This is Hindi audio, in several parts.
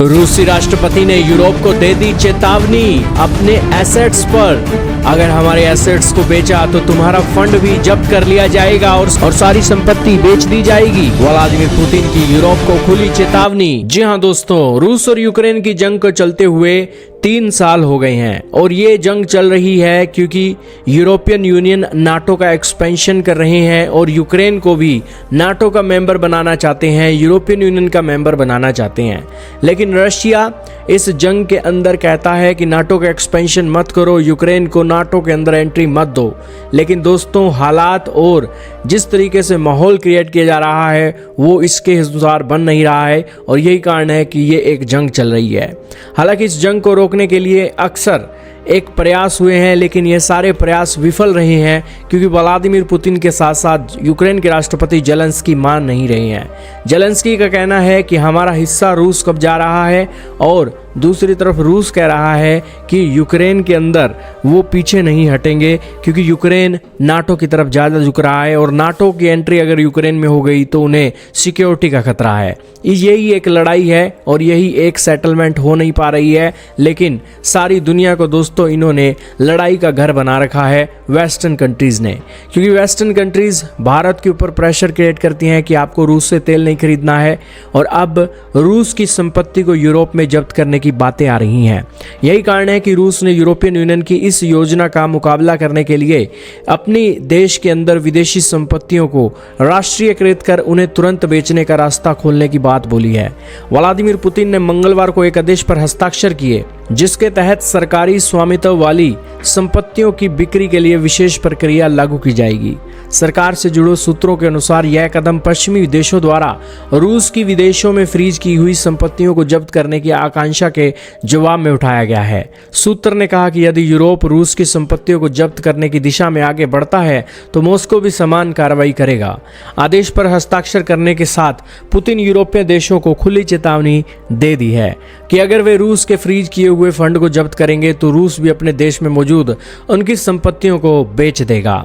रूसी राष्ट्रपति ने यूरोप को दे दी चेतावनी अपने एसेट्स पर। अगर हमारे एसेट्स को बेचा तो तुम्हारा फंड भी जब्त कर लिया जाएगा और सारी संपत्ति बेच दी जाएगी। व्लादिमीर पुतिन की यूरोप को खुली चेतावनी। जी हां दोस्तों, रूस और यूक्रेन की जंग को चलते हुए 3 साल हो गए हैं और ये जंग चल रही है क्योंकि यूरोपियन यूनियन नाटो का एक्सपेंशन कर रहे हैं और यूक्रेन को भी नाटो का मेंबर बनाना चाहते हैं, यूरोपियन यूनियन का मेंबर बनाना चाहते हैं। लेकिन रशिया इस जंग के अंदर कहता है कि नाटो का एक्सपेंशन मत करो, यूक्रेन को नाटो के अंदर एंट्री मत दो। लेकिन दोस्तों, हालात और जिस तरीके से माहौल क्रिएट किया जा रहा है वो इसके अनुसार बन नहीं रहा है और यही कारण है कि ये एक जंग चल रही है। हालांकि इस जंग को रोकने के लिए अक्सर एक प्रयास हुए हैं, लेकिन ये सारे प्रयास विफल रहे हैं क्योंकि व्लादिमीर पुतिन के साथ साथ यूक्रेन के राष्ट्रपति जेलेंस्की मान नहीं रहे हैं। जेलेंस्की का कहना है कि हमारा हिस्सा रूस कब जा रहा है और दूसरी तरफ रूस कह रहा है कि यूक्रेन के अंदर वो पीछे नहीं हटेंगे क्योंकि यूक्रेन नाटो की तरफ ज़्यादा झुक रहा है और नाटो की एंट्री अगर यूक्रेन में हो गई तो उन्हें सिक्योरिटी का खतरा है। यही एक लड़ाई है और यही एक सेटलमेंट हो नहीं पा रही है। लेकिन सारी दुनिया को दोस्तों इन्होंने लड़ाई का घर बना रखा है वेस्टर्न कंट्रीज़ ने, क्योंकि वेस्टर्न कंट्रीज़ भारत के ऊपर प्रेशर क्रिएट करती हैं कि आपको रूस से तेल नहीं खरीदना है और अब रूस की संपत्ति को यूरोप में जब्त करने की बातें आ रही हैं। यही कारण है कि रूस ने यूरोपियन यूनियन की इस योजना का मुकाबला करने के लिए अपनी देश के अंदर विदेशी संपत्तियों को राष्ट्रीयकृत कर उन्हें तुरंत बेचने का रास्ता खोलने की बात बोली है। व्लादिमीर पुतिन ने मंगलवार को एक आदेश पर हस्ताक्षर किए जिसके तहत सरकारी स्वामित्व वाली संपत्तियों की बिक्री के लिए विशेष प्रक्रिया लागू की जाएगी। सरकार से जुड़े सूत्रों के अनुसार यह कदम पश्चिमी देशों द्वारा रूस की विदेशों में फ्रीज की हुई संपत्तियों को जब्त करने की आकांक्षा के जवाब में उठाया गया है। सूत्र ने कहा कि यदि यूरोप रूस की संपत्तियों को जब्त करने की दिशा में आगे बढ़ता है तो मॉस्को भी समान कार्रवाई करेगा। आदेश पर हस्ताक्षर करने के साथ पुतिन यूरोपीय देशों को खुली चेतावनी दे दी है कि अगर वे रूस के फ्रीज किए हुए फंड को जब्त करेंगे तो रूस भी अपने देश में मौजूद उनकी संपत्तियों को बेच देगा।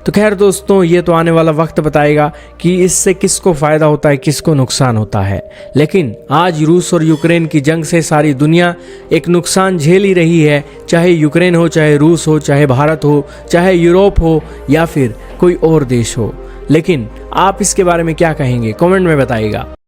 तो खैर दोस्तों, ये तो आने वाला वक्त बताएगा कि इससे किसको फायदा होता है, किसको नुकसान होता है। लेकिन आज रूस और यूक्रेन की जंग से सारी दुनिया एक नुकसान झेल ही रही है, चाहे यूक्रेन हो, चाहे रूस हो, चाहे भारत हो, चाहे यूरोप हो या फिर कोई और देश हो। लेकिन आप इसके बारे में क्या कहेंगे, कमेंट में बताइएगा।